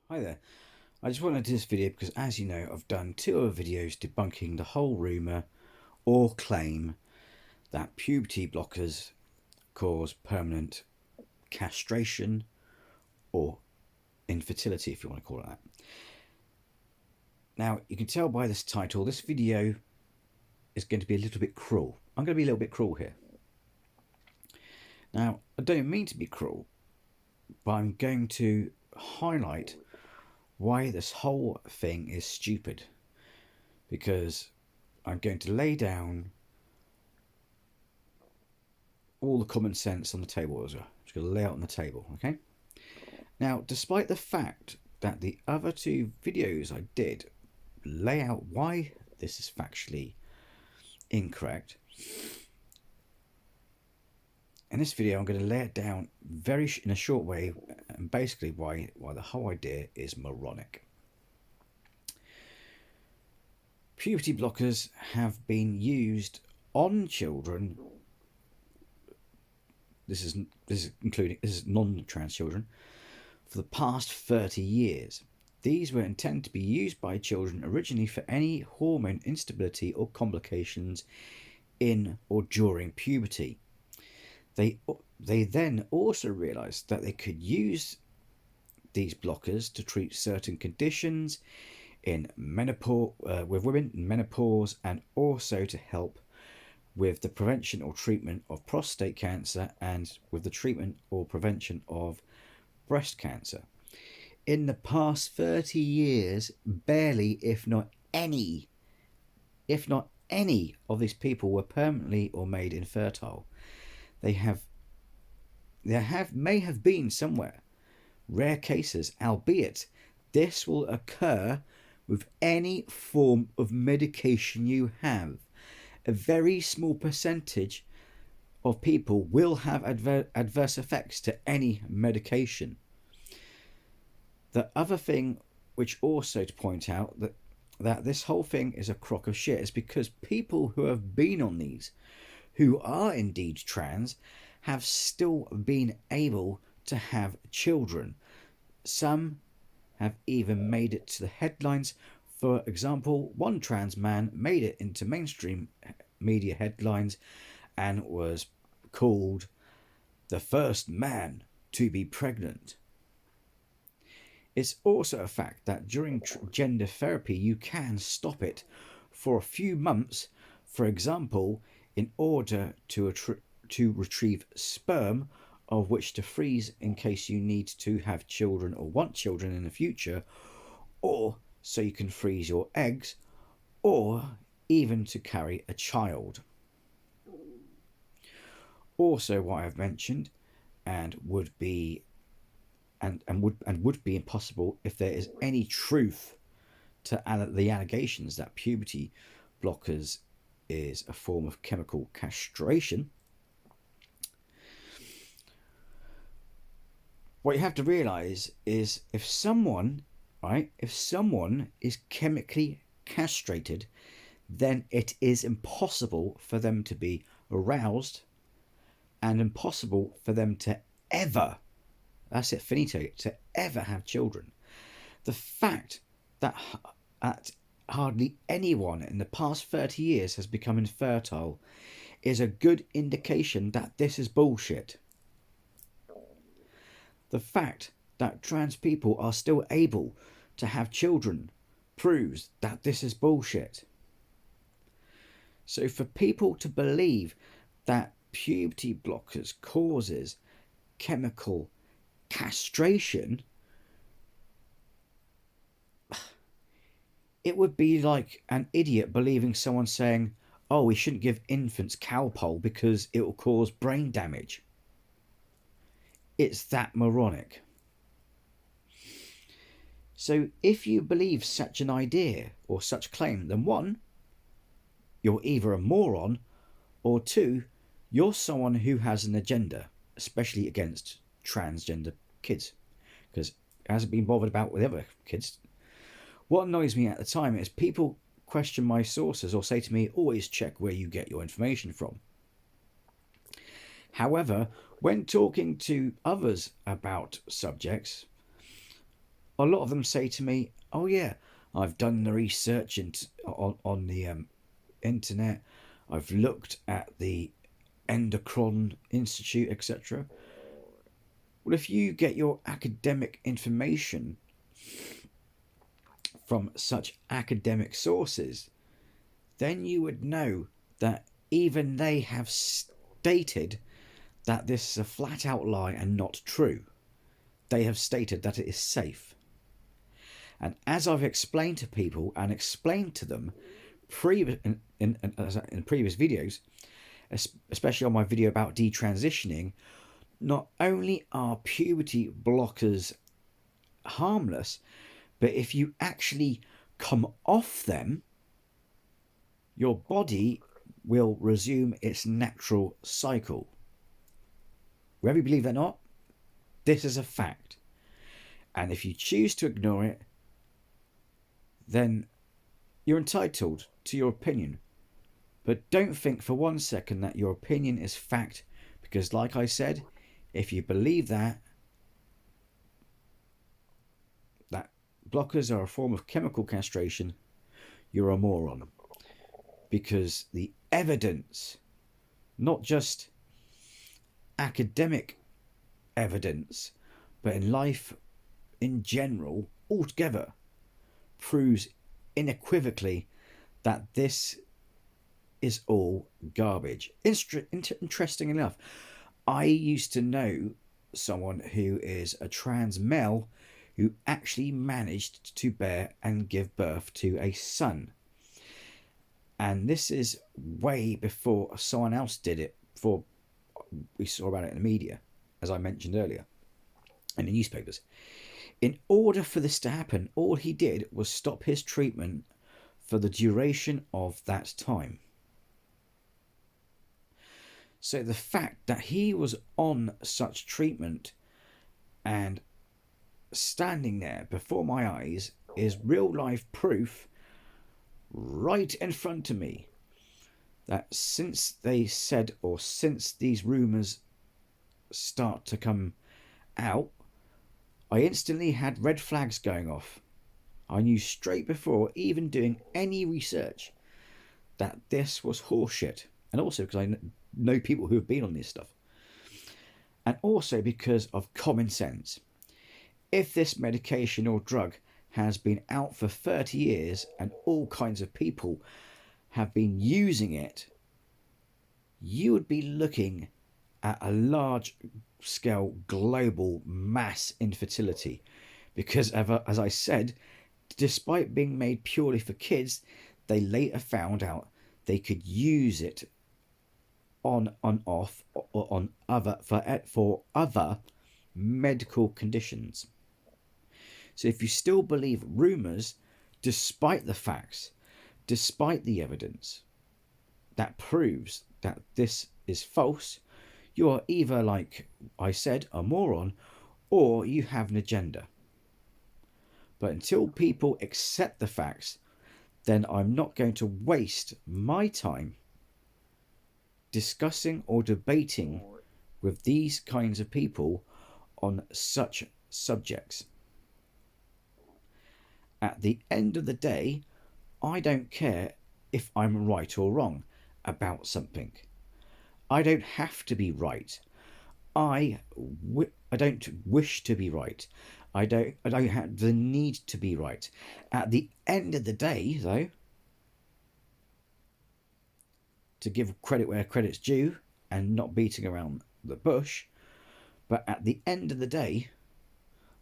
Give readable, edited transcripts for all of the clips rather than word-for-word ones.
Hi there. I just wanted to do this video because, as you know, I've done two other videos debunking the whole rumour or claim that puberty blockers cause permanent castration or infertility, if you want to call it that. Now, you can tell by this title, this video is going to be a little bit cruel. I'm going to be a little bit cruel here. Now, I don't mean to be cruel, but I'm going to highlight why this whole thing is stupid, because I'm going to lay down all the common sense on the table as well. I'm just going to lay out on the table, okay? Now, despite the fact that the other two videos I did lay out why this is factually incorrect, in this video I'm going to lay it down in a short way, and basically why the whole idea is moronic. Puberty blockers have been used on children. This is non-trans children for the past 30 years. These were intended to be used by children originally for any hormone instability or complications in or during puberty. They then also realised that they could use these blockers to treat certain conditions in menopause, with women in menopause, and also to help with the prevention or treatment of prostate cancer and with the treatment or prevention of breast cancer. In the past 30 years, barely, if not any of these people were permanently or made infertile. There may have been somewhere rare cases, albeit this will occur with any form of medication you have. A very small percentage of people will have adverse effects to any medication. The other thing, which also to point out that this whole thing is a crock of shit, is because people who have been on these, who are indeed trans, have still been able to have children. Some have even made it to the headlines. For example, one trans man made it into mainstream media headlines and was called the first man to be pregnant. It's also a fact that during gender therapy you can stop it for a few months, for example, in order to retrieve sperm of which to freeze in case you need to have children or want children in the future, or so you can freeze your eggs, or even to carry a child. Also, what I've mentioned and would be impossible if there is any truth to the allegations that puberty blockers is a form of chemical castration. What you have to realize is if someone is chemically castrated, then it is impossible for them to be aroused and impossible for them to ever, that's it, finito, to ever have children. The fact that hardly anyone in the past 30 years has become infertile is a good indication that this is bullshit. The fact that trans people are still able to have children proves that this is bullshit. So for people to believe that puberty blockers causes chemical castration, it would be like an idiot believing someone saying, oh, we shouldn't give infants cowpole because it will cause brain damage. It's that moronic. So if you believe such an idea or such claim, then one, you're either a moron, or two, you're someone who has an agenda, especially against transgender kids, because it hasn't been bothered about with other kids. What annoys me at the time is people question my sources or say to me, always check where you get your information from. However, when talking to others about subjects, a lot of them say to me, "Oh yeah, I've done the research on the internet. I've looked at the Endocrine Institute, etc." Well, if you get your academic information from such academic sources, then you would know that even they have stated that this is a flat out lie and not true. They have stated that it is safe. And as I've explained to people and explained to them in previous videos, especially on my video about detransitioning, not only are puberty blockers harmless, but if you actually come off them, your body will resume its natural cycle. Whether you believe it or not, this is a fact. And if you choose to ignore it, then you're entitled to your opinion. But don't think for one second that your opinion is fact, because like I said, if you believe that blockers are a form of chemical castration, you're a moron. Because the evidence, not just academic evidence, but in life in general, altogether, proves unequivocally that this is all garbage. Interesting enough, I used to know someone who is a trans male who actually managed to bear and give birth to a son. And this is way before someone else did it, before we saw about it in the media, as I mentioned earlier, in the newspapers. In order for this to happen, all he did was stop his treatment for the duration of that time. So the fact that he was on such treatment and standing there before my eyes is real life proof right in front of me that since they said, or since these rumours start to come out, I instantly had red flags going off. I knew straight before even doing any research that this was horseshit. And also because I know people who have been on this stuff. And also because of common sense. If this medication or drug has been out for 30 years and all kinds of people have been using it, you would be looking at a large scale global mass infertility. Because as I said, despite being made purely for kids, they later found out they could use it on and off or on other for other medical conditions. So if you still believe rumours, despite the facts, despite the evidence that proves that this is false, you are either, like I said, a moron, or you have an agenda. But until people accept the facts, then I'm not going to waste my time discussing or debating with these kinds of people on such subjects. At the end of the day, I don't care if I'm right or wrong about something. I don't have to be right. I don't wish to be right. I don't have the need to be right. At the end of the day, though, to give credit where credit's due and not beating around the bush, but at the end of the day,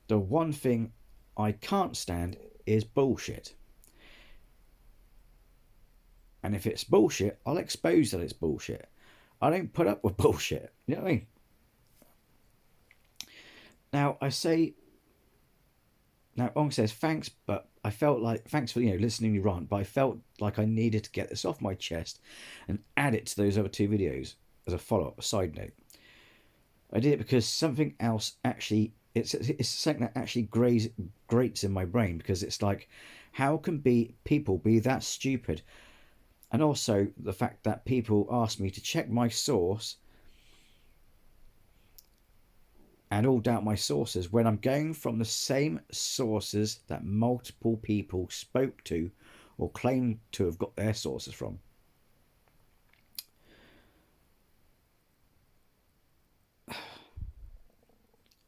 the one thing I can't stand is bullshit. And if it's bullshit, I'll expose that it's bullshit. I don't put up with bullshit. You know what I mean? Now, Ong says, thanks, but I felt like, thanks for, listening to me rant, but I felt like I needed to get this off my chest and add it to those other two videos as a follow-up, a side note. I did it because something else actually, it's something that actually grates in my brain, because it's like, how can people be that stupid? And also the fact that people ask me to check my source and all doubt my sources when I'm going from the same sources that multiple people spoke to or claim to have got their sources from.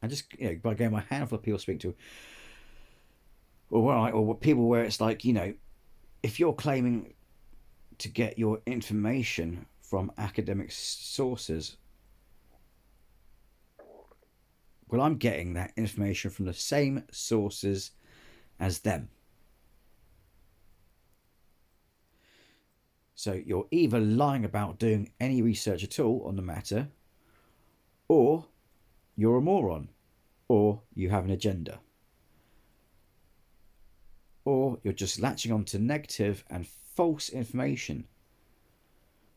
And just, by going a handful of people speak to, or people where it's like, if you're claiming to get your information from academic sources, well, I'm getting that information from the same sources as them. So you're either lying about doing any research at all on the matter, or you're a moron, or you have an agenda, or you're just latching on to negative and false information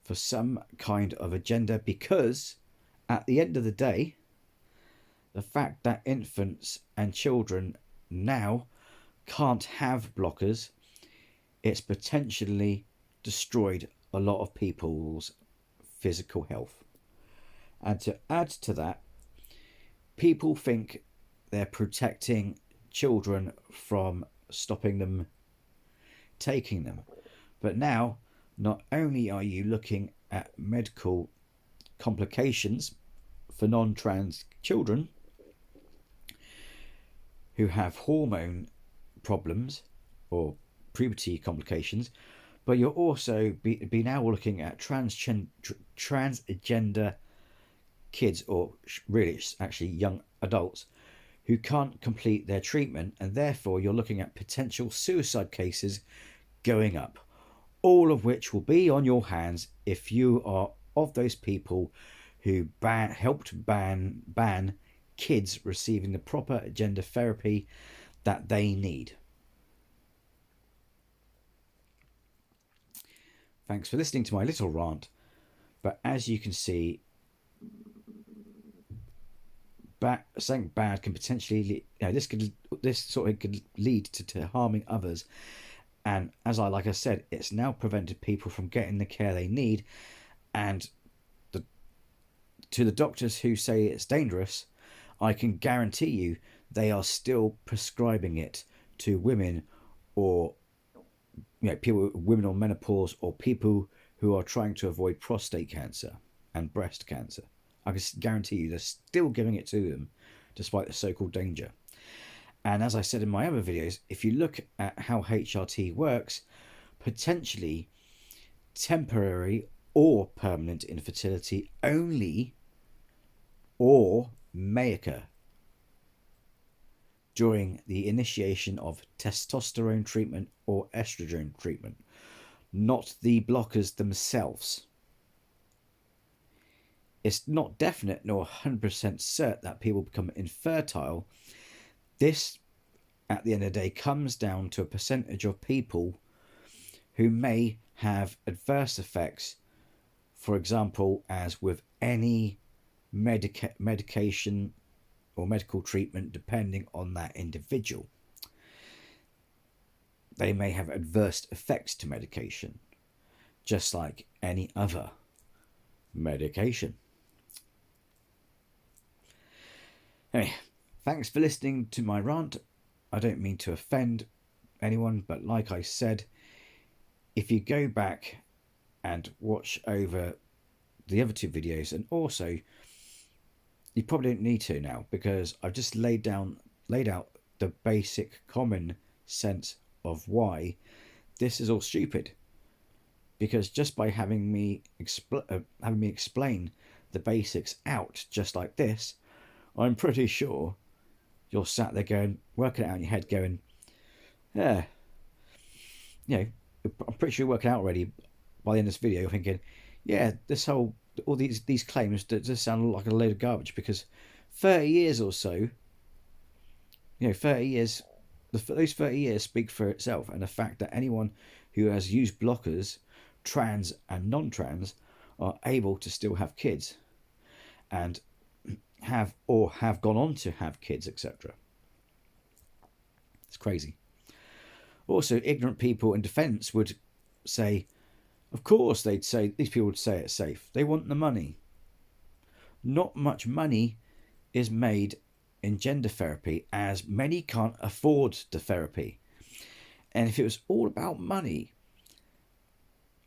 for some kind of agenda, because at the end of the day, the fact that infants and children now can't have blockers, it's potentially destroyed a lot of people's physical health. And to add to that, people think they're protecting children from stopping them taking them. But now, not only are you looking at medical complications for non-trans children who have hormone problems or puberty complications, but you're also be now looking at transgender kids, or really it's actually young adults, who can't complete their treatment, and therefore you're looking at potential suicide cases going up, all of which will be on your hands if you are of those people who helped ban kids receiving the proper gender therapy that they need. Thanks for listening to my little rant, but as you can see, something bad can potentially, this sort of could lead to harming others. And like I said, it's now prevented people from getting the care they need. And to the doctors who say it's dangerous, I can guarantee you they are still prescribing it to women, or women on menopause, or people who are trying to avoid prostate cancer and breast cancer. I can guarantee you they're still giving it to them despite the so-called danger. And as I said in my other videos, if you look at how HRT works, potentially temporary or permanent infertility only, or may occur during the initiation of testosterone treatment or estrogen treatment, not the blockers themselves. It's not definite nor 100% cert that people become infertile. This, at the end of the day, comes down to a percentage of people who may have adverse effects, for example, as with any medication or medical treatment, depending on that individual. They may have adverse effects to medication, just like any other medication. Anyway, thanks for listening to my rant. I don't mean to offend anyone, but like I said, if you go back and watch over the other two videos, and also you probably don't need to now, because I've just laid out the basic common sense of why this is all stupid. Because just by having me explain the basics out just like this, I'm pretty sure you're sat there working it out in your head, going, yeah, I'm pretty sure you're working out already by the end of this video, thinking, yeah, all these claims just sound like a load of garbage, because 30 years or so, 30 years, those 30 years speak for itself, and the fact that anyone who has used blockers, trans and non-trans, are able to still have kids, and have gone on to have kids, etc. It's crazy. Also, ignorant people in defence would say, of course these people would say it's safe. They want the money. Not much money is made in gender therapy, as many can't afford the therapy. And if it was all about money,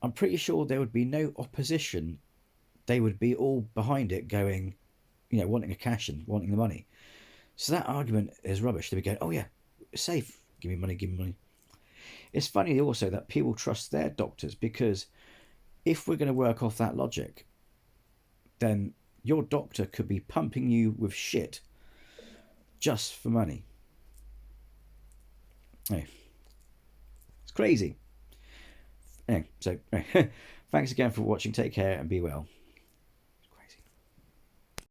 I'm pretty sure there would be no opposition. They would be all behind it, going, wanting a cash and wanting the money. So that argument is rubbish. They'd be going, oh yeah, it's safe, give me money, give me money. It's funny also that people trust their doctors, because if we're going to work off that logic, then your doctor could be pumping you with shit just for money. Anyway, it's crazy. Anyway, so thanks again for watching. Take care and be well.